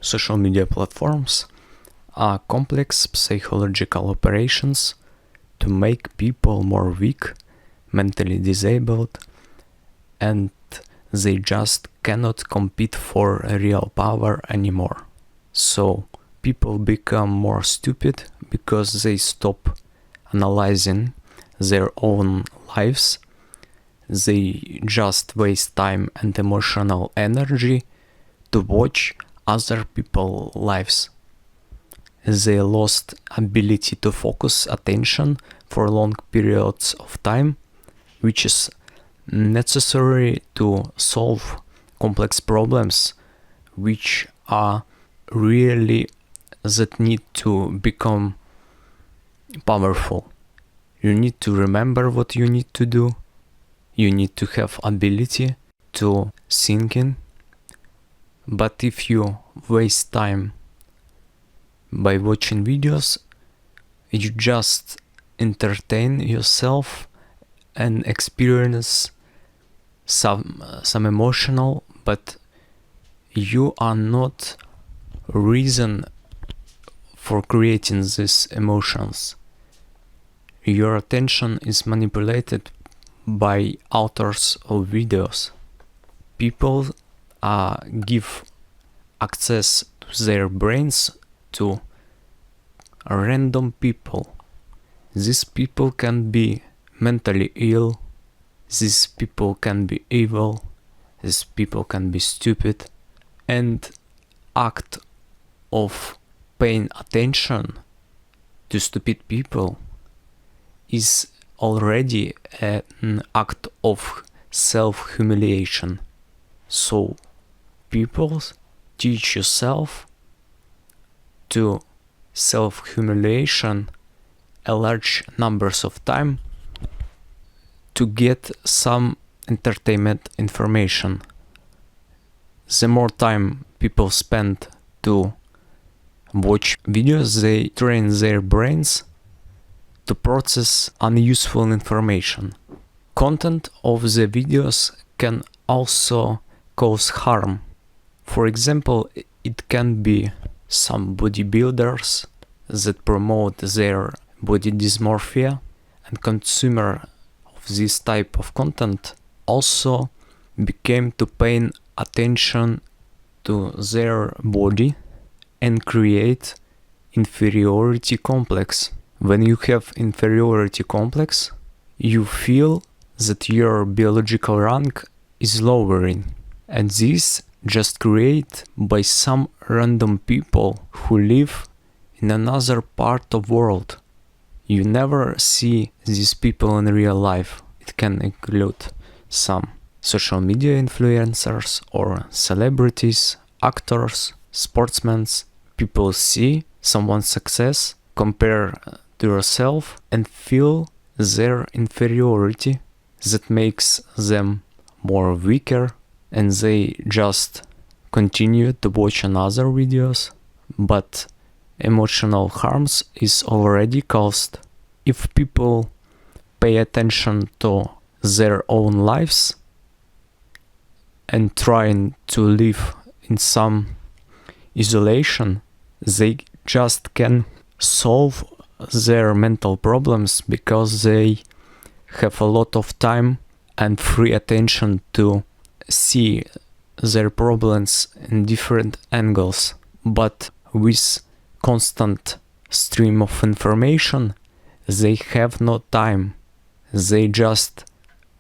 social media platforms are complex psychological operations to make people more weak, mentally disabled, and they just cannot compete for real power anymore. So people become more stupid because they stop analyzing their own lives. They just waste time and emotional energy to watch other people's lives. They lost ability to focus attention for long periods of time, which is necessary to solve complex problems which are really that need to become powerful. You need to remember what you need to do. You need to have ability to thinking. But if you waste time by watching videos, you just entertain yourself and experience some emotional, but you are not reason for creating these emotions. Your attention is manipulated by authors of videos. People give access to their brains to random people. These people can be mentally ill, these people can be evil, these people can be stupid, and act of paying attention to stupid people is already an act of self-humiliation. So people teach yourself to self-humiliation a large numbers of time to get some entertainment information. The more time people spend to watch videos, they train their brains to process unuseful information. Content of the videos can also cause harm. For example, it can be some bodybuilders that promote their body dysmorphia, and consumer of this type of content also became to paying attention to their body and create inferiority complex. When you have inferiority complex, you feel that your biological rank is lowering, and this just created by some random people who live in another part of world. You never see these people in real life. It can include some social media influencers or celebrities, actors, sportsmen. People see someone's success, compare to yourself, and feel their inferiority. That makes them more weaker, and they just continue to watch another videos, but emotional harms is already caused. If people pay attention to their own lives and trying to live in some isolation, they just can solve their mental problems because they have a lot of time and free attention to see their problems in different angles. But with constant stream of information, they have no time. They just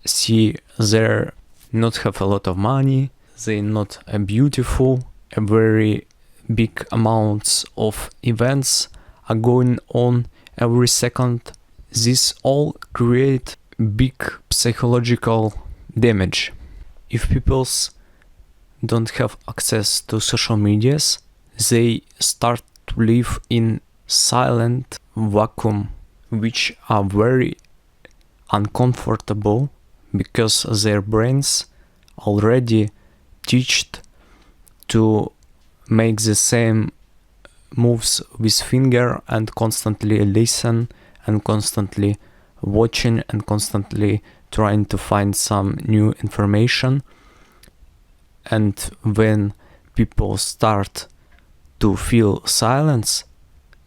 see they not have a lot of money, they not beautiful, a very big amounts of events are going on every second. This all create big psychological damage. If people don't have access to social medias, they start to live in silent vacuum, which are very uncomfortable because their brains already teached to make the same moves with finger and constantly listen and constantly watching and constantly trying to find some new information. And when people start to feel silence,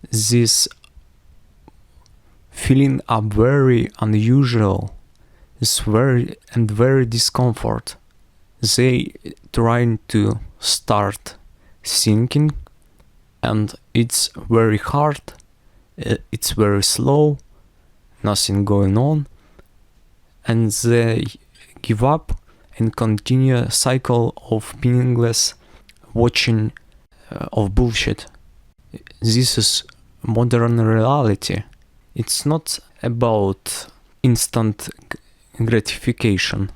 this feeling are very unusual. It's very discomfort. They trying to start thinking, and it's very hard. It's very slow. Nothing going on, and they give up and continue a cycle of meaningless watching of bullshit. This is modern reality. It's not about instant gratification.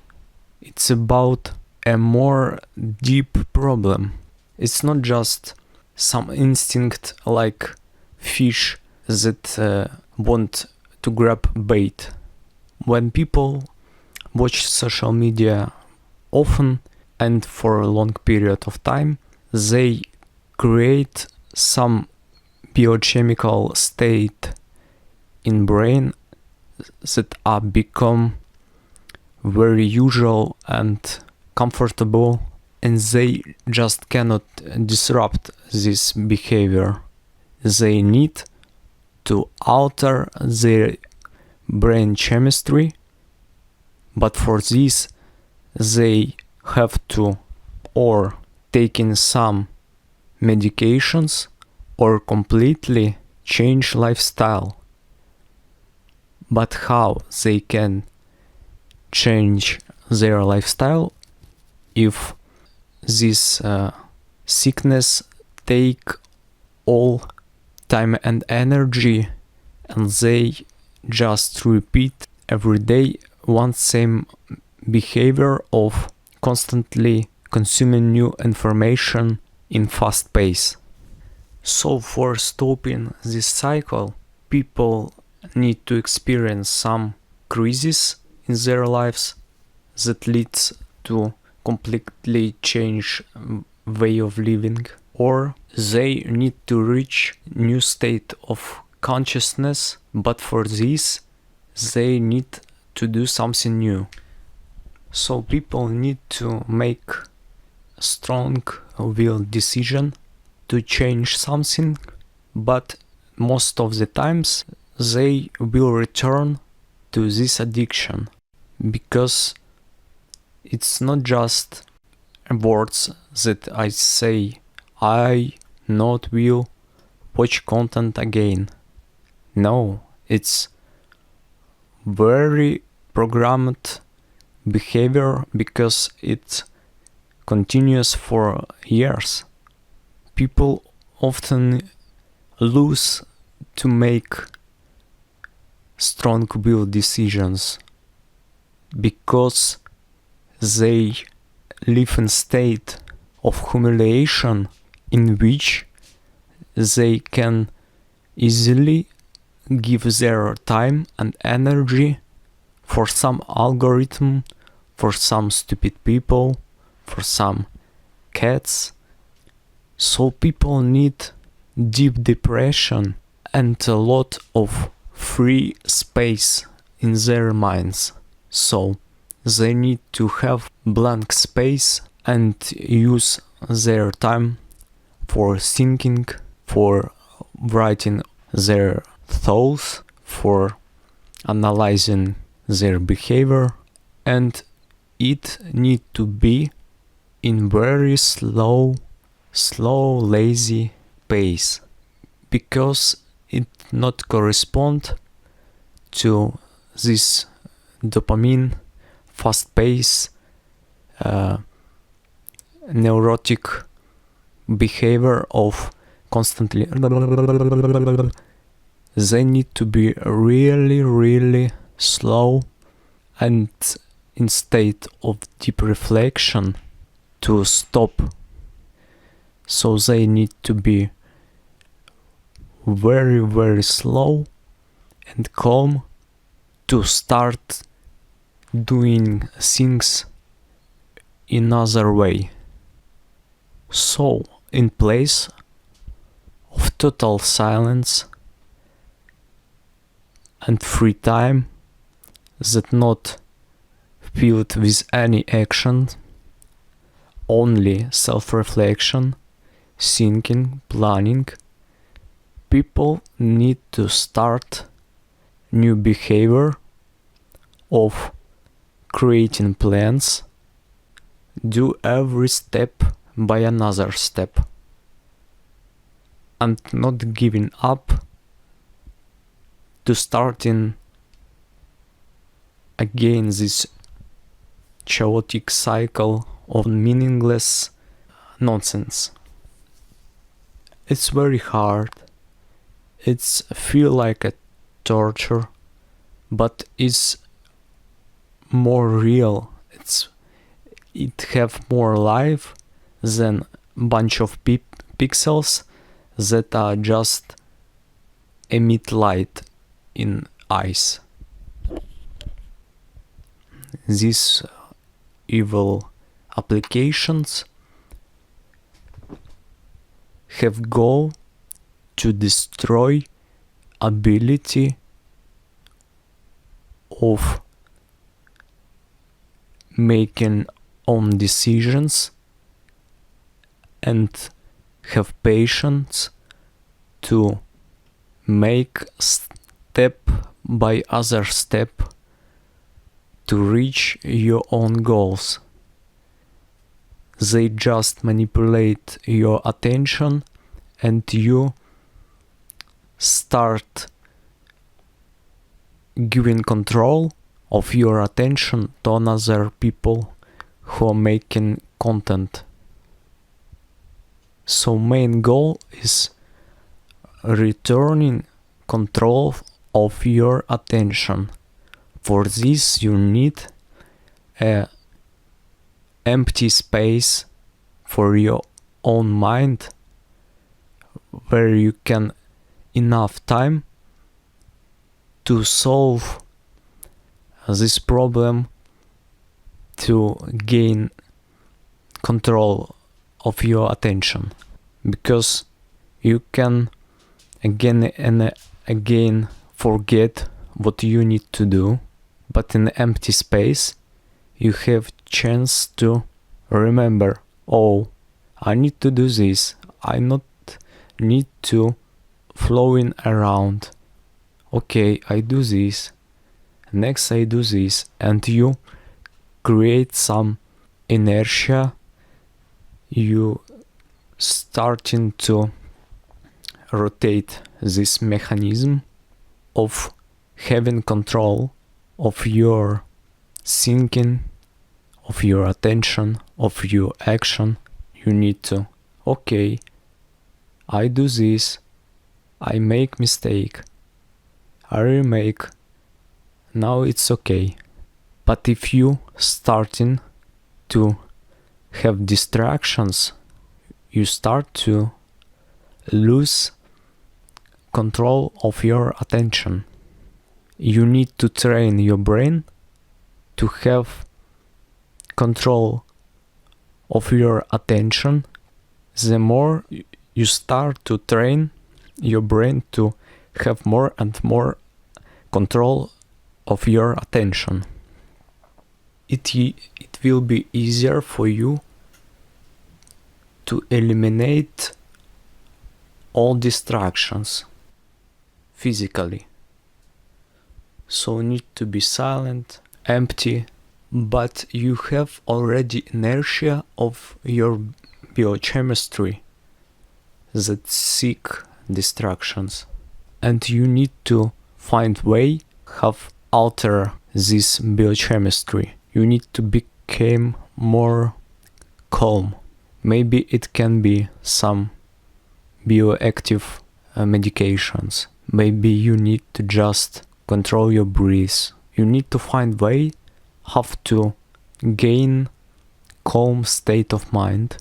It's about a more deep problem. It's not just some instinct like fish that want to grab bait. When people watch social media often and for a long period of time, they create some biochemical state in brain that are become very usual and comfortable, and they just cannot disrupt this behavior. They need to alter their brain chemistry, but for this they have to or take in some medications or completely change lifestyle. But how they can change their lifestyle if this sickness take all time and energy, and they just repeat every day one same behavior of constantly consuming new information in fast pace. So for stopping this cycle, people need to experience some crisis in their lives that leads to completely change way of living, or they need to reach new state of consciousness, but for this they need to do something new. So people need to make a strong will decision to change something, but most of the times they will return to this addiction, because it's not just words that I say, I not will watch content again. No, it's very programmed behavior, because it continues for years. People often lose to make strong will decisions because they live in state of humiliation in which they can easily give their time and energy for some algorithm, for some stupid people, for some cats. So people need deep depression and a lot of free space in their minds. So they need to have blank space and use their time for thinking, for writing their thoughts, for analyzing their behavior, and it need to be in very slow, lazy pace, because it not correspond to this dopamine, fast pace, neurotic behavior of constantly. They need to be really slow and in state of deep reflection to stop. So they need to be very slow and calm to start doing things in another way. So in place of total silence and free time that not filled with any action, only self-reflection, thinking, planning. People need to start new behavior of creating plans, do every step by another step, and not giving up to starting again this chaotic cycle of meaningless nonsense. It's very hard. It's feel like a torture, but it's more real. It have more life than bunch of pixels that are just emit light in eyes. These evil applications have goal to destroy ability of making own decisions and have patience to make step by other step to reach your own goals. They just manipulate your attention and you start giving control of your attention to another people who are making content. So main goal is returning control of your attention. For this you need a empty space for your own mind where you can enough time to solve this problem, to gain control of your attention, because you can again and again forget what you need to do, but in empty space you have chance to remember, oh, I need to do this, I not need to flowing around, okay, I do this, next I do this, and you create some inertia, you starting to rotate this mechanism of having control of your thinking, of your attention, of your action. You need to, okay, I do this, I make mistake, I remake, now it's okay. But if you starting to have distractions, you start to lose control of your attention. You need to train your brain to have control of your attention. The more you start to train your brain to have more and more control of your attention, it will be easier for you to eliminate all distractions physically. So need to be silent, empty, but you have already inertia of your biochemistry that seek distractions, and you need to find way how alter this biochemistry. You need to become more calm. Maybe it can be some bioactive medications. Maybe you need to just control your breath. You need to find way how to gain calm state of mind